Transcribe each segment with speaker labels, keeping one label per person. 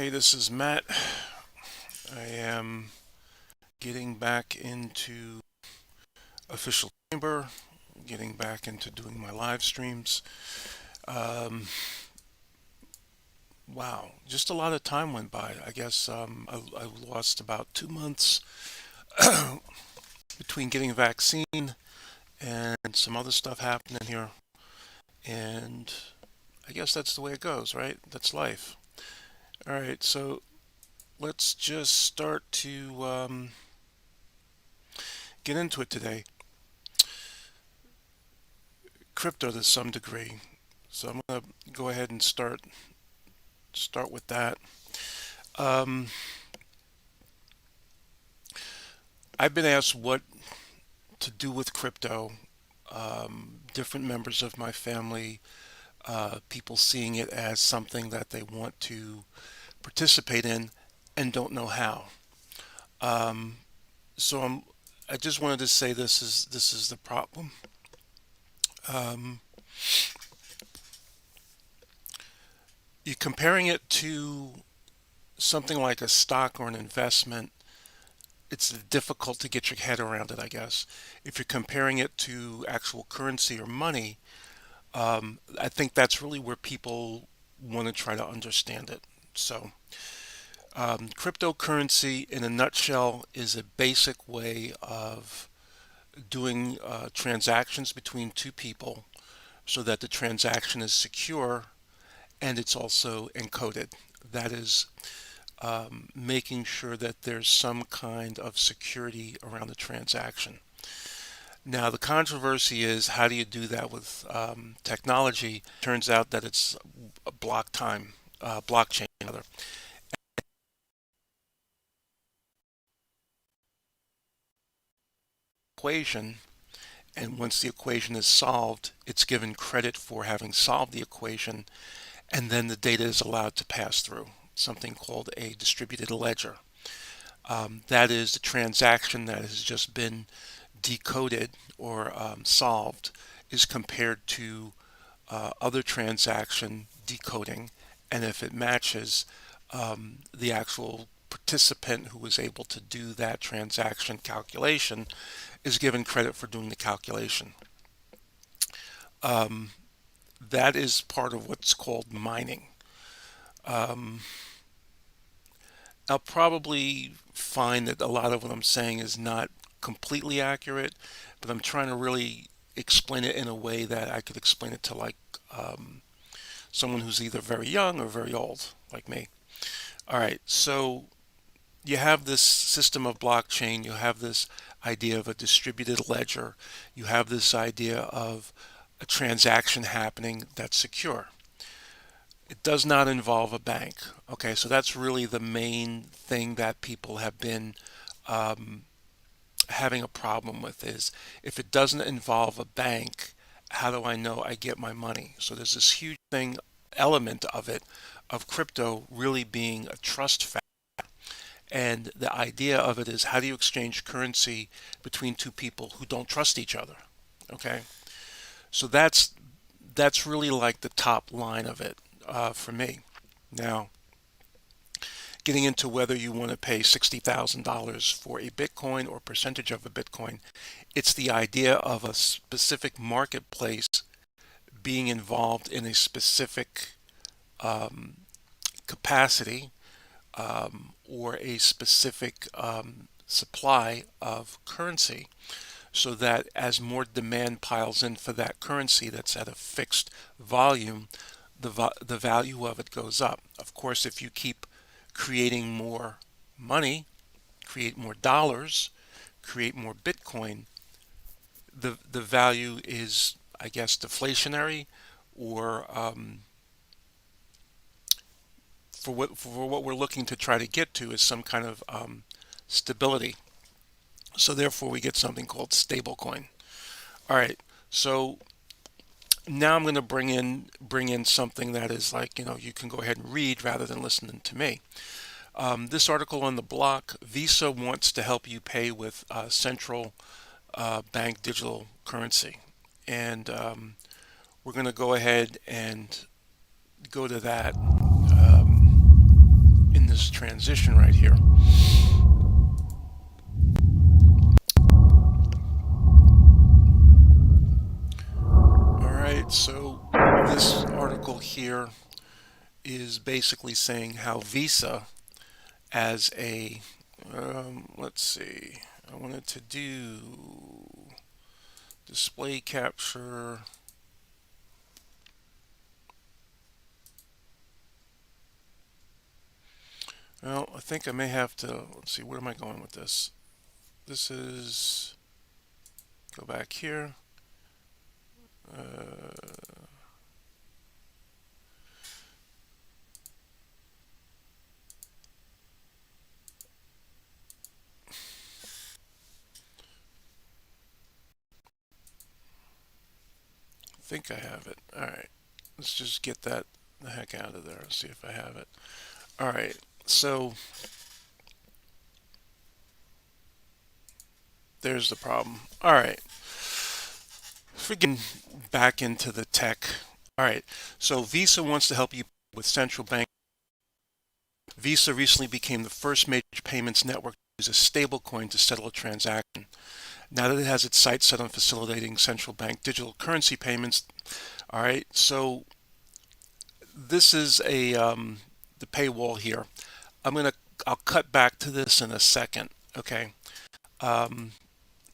Speaker 1: Hey, this is Matt. I am getting back into official chamber, getting back into doing my live streams. Um, wow, just a lot of time went by. I guess I lost about 2 months between getting a vaccine and some other stuff happening here. And I guess that's the way it goes, right? That's life. All right, so let's just start to get into it today. Crypto to some degree. So I'm gonna go ahead and start with that. Um, I've been asked what to do with crypto. Different members of my family, people seeing it as something that they want to participate in and don't know how. Um, so I just wanted to say this is the problem. Um, you're comparing it to something like a stock or an investment. It's difficult to get your head around it, I guess. If you're comparing it to actual currency or money, I think that's really where people want to try to understand it. So, cryptocurrency, in a nutshell, is a basic way of doing transactions between two people so that the transaction is secure and it's also encoded. That is making sure that there's some kind of security around the transaction. Now, the controversy is how do you do that with technology? Turns out that it's a blockchain, rather, equation. And once the equation is solved, it's given credit for having solved the equation, and then the data is allowed to pass through something called a distributed ledger. That is the transaction that has just been decoded or solved is compared to other transaction decoding, and if it matches, the actual participant who was able to do that transaction calculation is given credit for doing the calculation. Um, that is part of what's called mining. Um, I'll probably find that a lot of what I'm saying is not completely accurate, but I'm trying to really explain it in a way that I could explain it to like um, someone who's either very young or very old, like me. All right, so you have this system of blockchain, you have this idea of a distributed ledger, you have this idea of a transaction happening that's secure. It does not involve a bank. Okay, so that's really the main thing that people have been um, having a problem with is if it doesn't involve a bank, how do I know I get my money? So there's this huge thing element of it of crypto really being a trust factor. And the idea of it is how do you exchange currency between two people who don't trust each other? Okay, so that's really like the top line of it for me. Now, getting into whether you want to pay $60,000 for a Bitcoin or percentage of a Bitcoin, it's the idea of a specific marketplace being involved in a specific um, capacity or a specific supply of currency so that as more demand piles in for that currency that's at a fixed volume, the value of it goes up. Of course, if you keep creating more money, create more dollars, create more Bitcoin, the value is, I guess, deflationary, or for what we're looking to try to get to is some kind of stability. So therefore, we get something called stablecoin. All right. So now I'm going to bring in something that is like you can go ahead and read rather than listening to me. This article on the block, Visa wants to help you pay with central bank digital currency. And we're going to go ahead and go to that. in this transition right here. All right, so this article here is basically saying how Visa as a, let's see, I wanted to do display capture. Well, I think I may have to, let's see, where am I going with this? This is, go back here. Uh, I think I have it. All right, let's just get that the heck out of there. See if I have it. All right, so there's the problem. All right, freaking back into the tech. All right, so Visa wants to help you with central bank. Visa recently became the first major payments network to use a stablecoin to settle a transaction. Now that it has its sights set on facilitating central bank digital currency payments, all right, so this is a the paywall here. I'll cut back to this in a second. Okay. Um,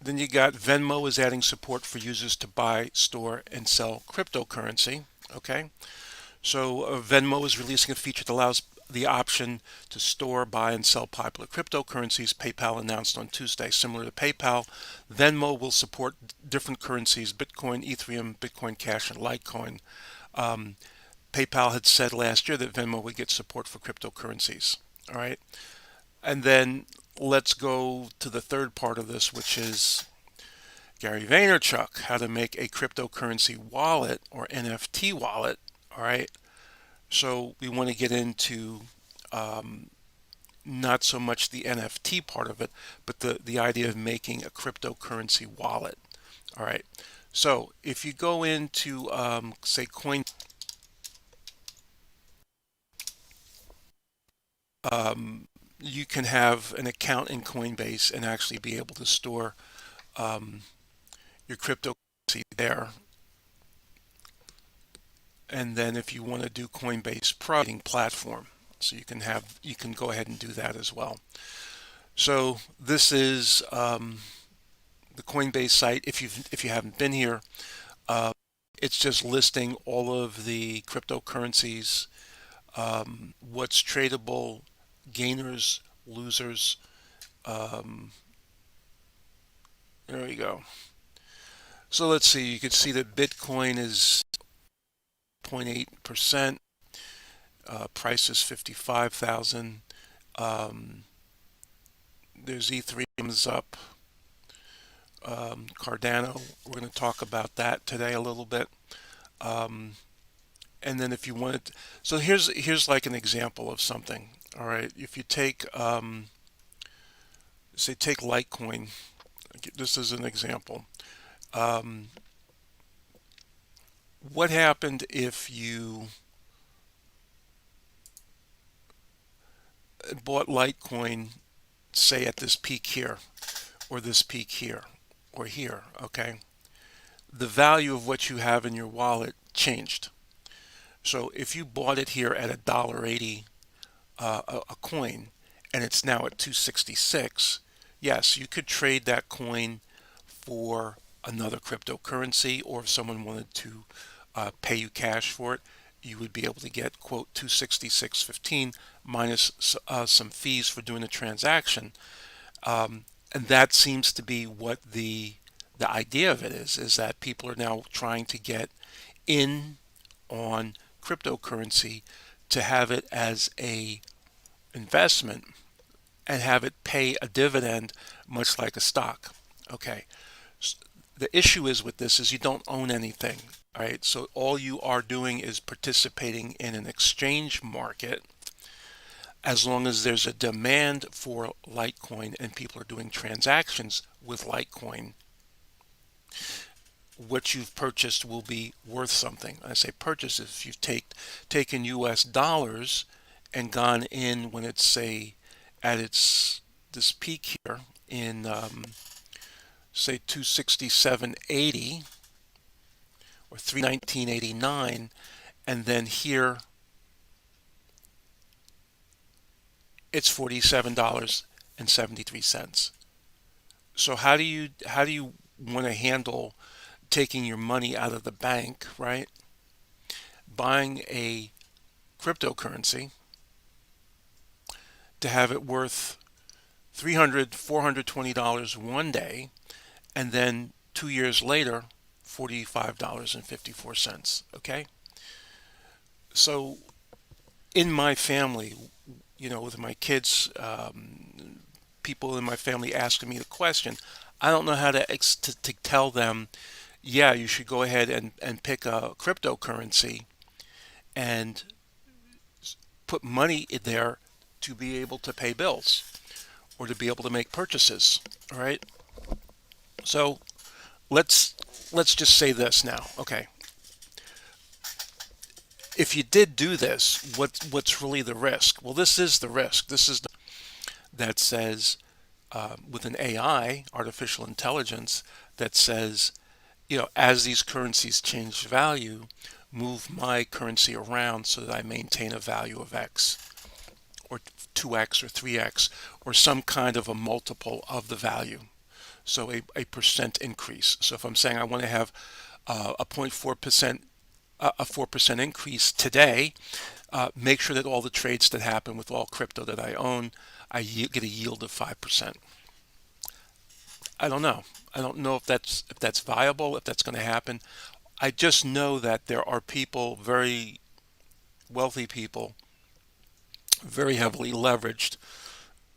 Speaker 1: then you got Venmo is adding support for users to buy, store, and sell cryptocurrency. Okay. So Venmo is releasing a feature that allows the option to store, buy, and sell popular cryptocurrencies. PayPal announced on Tuesday. Similar to PayPal, Venmo will support different currencies: Bitcoin, Ethereum, Bitcoin Cash, and Litecoin. Um, PayPal had said last year that Venmo would get support for cryptocurrencies. All right. And then let's go to the third part of this, which is Gary Vaynerchuk, how to make a cryptocurrency wallet or NFT wallet. All right. So we want to get into um, not so much the NFT part of it, but the idea of making a cryptocurrency wallet. All right. So if you go into, say, Coin, you can have an account in Coinbase and actually be able to store um, your cryptocurrency there. And then if you want to do Coinbase Pro platform, so you can go ahead and do that as well. So this is the Coinbase site. If you haven't been here, uh, it's just listing all of the cryptocurrencies, what's tradable, gainers, losers. Um, there we go. So let's see. You can see that Bitcoin is 0.8%. Price is 55,000. Um, there's Ethereum's up. Cardano. We're going to talk about that today a little bit. Um, and then if you wanted, so here's like an example of something. All right, if you take say take Litecoin, this is an example. Um, what happened if you bought Litecoin, say at this peak here, or this peak here, or here? Okay, the value of what you have in your wallet changed. So if you bought it here at $1.80 a coin, and it's now at 266, yes, you could trade that coin for another cryptocurrency, or if someone wanted to pay you cash for it, you would be able to get quote 266.15 minus some fees for doing the transaction. And that seems to be what the idea of it is that people are now trying to get in on cryptocurrency to have it as a investment and have it pay a dividend much like a stock. Okay. The issue is with this is you don't own anything, right? So all you are doing is participating in an exchange market as long as there's a demand for Litecoin and people are doing transactions with Litecoin. What you've purchased will be worth something. I say purchase if you've taken US dollars and gone in when it's say at its this peak here in say 267.80 or 319.89, and then here it's $47.73. So how do you want to handle taking your money out of the bank, right? Buying a cryptocurrency to have it worth $300, $420 one day, and then 2 years later, $45.54. Okay? So in my family, with my kids, people in my family asking me the question, I don't know how to tell them, yeah, you should go ahead and pick a cryptocurrency and put money in there to be able to pay bills or to be able to make purchases. All right. So let's let's just say this now. Okay. If you did do this, what's really the risk? Well, this is the risk. This is that says with an AI, artificial intelligence, that says, as these currencies change value, move my currency around so that I maintain a value of X or 2X or 3X or some kind of a multiple of the value. So a percent increase. So if I'm saying I want to have a 0.4%, a 4% increase today, make sure that all the trades that happen with all crypto that I own, I get a yield of 5%. I don't know. I don't know if that's viable, if that's going to happen. I just know that there are people, very wealthy people, very heavily leveraged,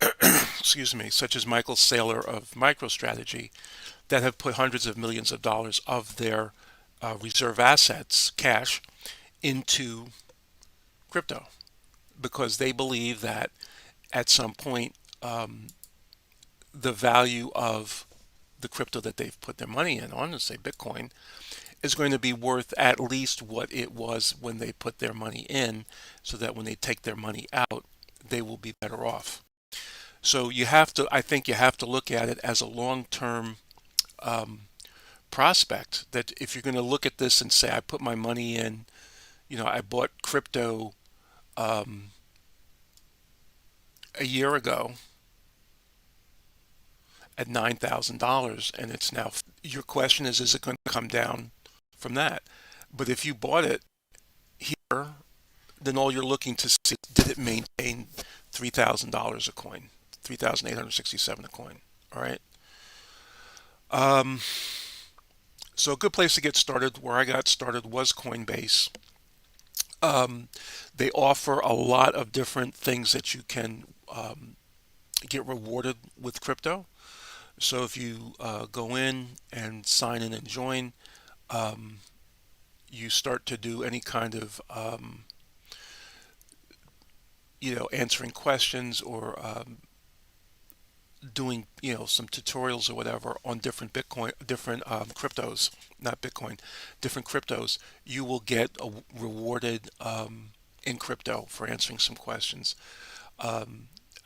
Speaker 1: excuse me, such as Michael Saylor of MicroStrategy, that have put hundreds of millions of dollars of their reserve assets, cash, into crypto because they believe that at some point the value of the crypto that they've put their money in on, say Bitcoin, is going to be worth at least what it was when they put their money in, so that when they take their money out, they will be better off. So I think you have to look at it as a long-term um, prospect. That if you're going to look at this and say, I put my money in, I bought crypto um, a year ago at $9,000 and it's now, your question is it going to come down from that? But if you bought it here, then all you're looking to see, did it maintain $3,000 a coin, 3,867 a coin. All right. Um, so a good place to get started, where I got started, was Coinbase. Um, they offer a lot of different things that you can get rewarded with crypto. So if you go in and sign in and join, um, you start to do any kind of answering questions or doing some tutorials or whatever on different Bitcoin, different cryptos, not Bitcoin, different cryptos. You will get rewarded in crypto for answering some questions. I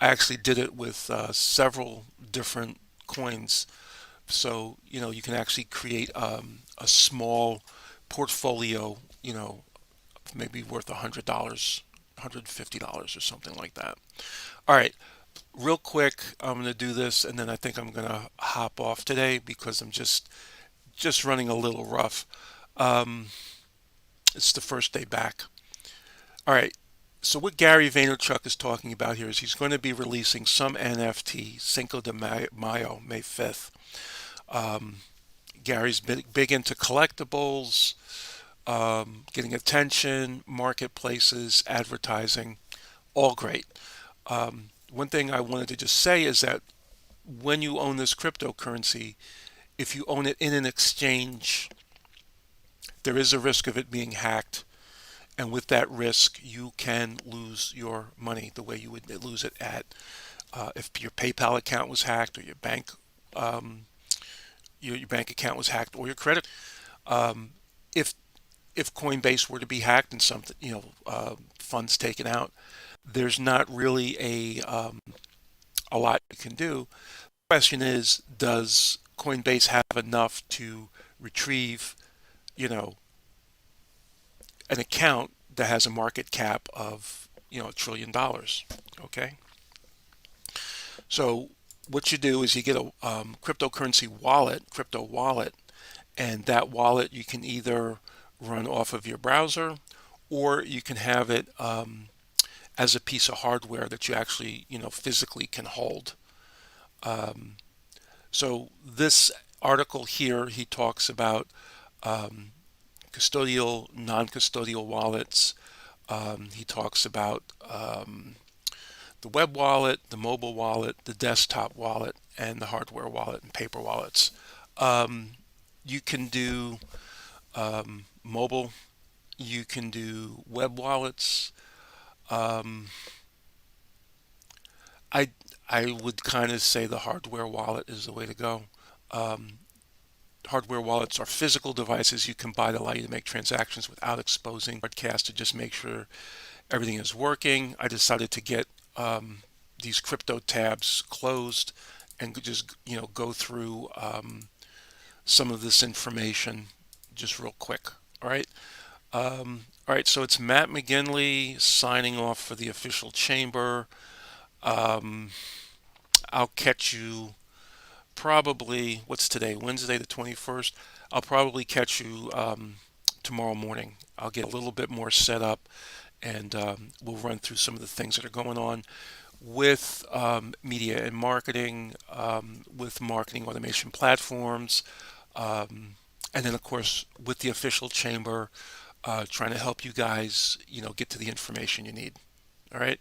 Speaker 1: actually did it with several different coins. So, you can actually create a small portfolio, maybe worth $100, $150 or something like that. All right, real quick, I'm going to do this and then I think I'm going to hop off today because I'm just running a little rough. Um, it's the first day back. All right. So what Gary Vaynerchuk is talking about here is he's going to be releasing some NFT Cinco de Mayo, May 5th. Um, Gary's big into collectibles, getting attention, marketplaces, advertising, all great. One thing I wanted to just say is that when you own this cryptocurrency, if you own it in an exchange, there is a risk of it being hacked. And with that risk, you can lose your money the way you would lose it at if your PayPal account was hacked or um, your bank account was hacked or your credit. Um, if if Coinbase were to be hacked and something, funds taken out, there's not really a lot you can do. The question is, does Coinbase have enough to retrieve, you know, an account that has a market cap of, $1 trillion? Okay. So what you do is you get a cryptocurrency wallet, crypto wallet, and that wallet you can either run off of your browser, or you can have it as a piece of hardware that you actually, physically can hold. Um, so this article here, he talks about um, custodial, non-custodial wallets. He talks about the web wallet, the mobile wallet, the desktop wallet, and the hardware wallet and paper wallets. Um, you can do mobile, you can do web wallets. Um, I I would kind of say the hardware wallet is the way to go. Um, Hardware wallets are physical devices you can buy that allow you to make transactions without exposing broadcast to just make sure everything is working. I decided to get these crypto tabs closed and just go through some of this information just real quick. All right. All right. So it's Matt McGinley signing off for the official chamber. Um, I'll catch you probably, what's today? Wednesday the 21st. I'll probably catch you tomorrow morning. I'll get a little bit more set up and we'll run through some of the things that are going on with media and marketing, with marketing automation platforms, and then of course with the official chamber, trying to help you guys, get to the information you need. All right.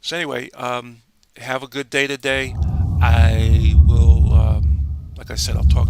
Speaker 1: So anyway, have a good day today. I will, like I said, I'll talk to you.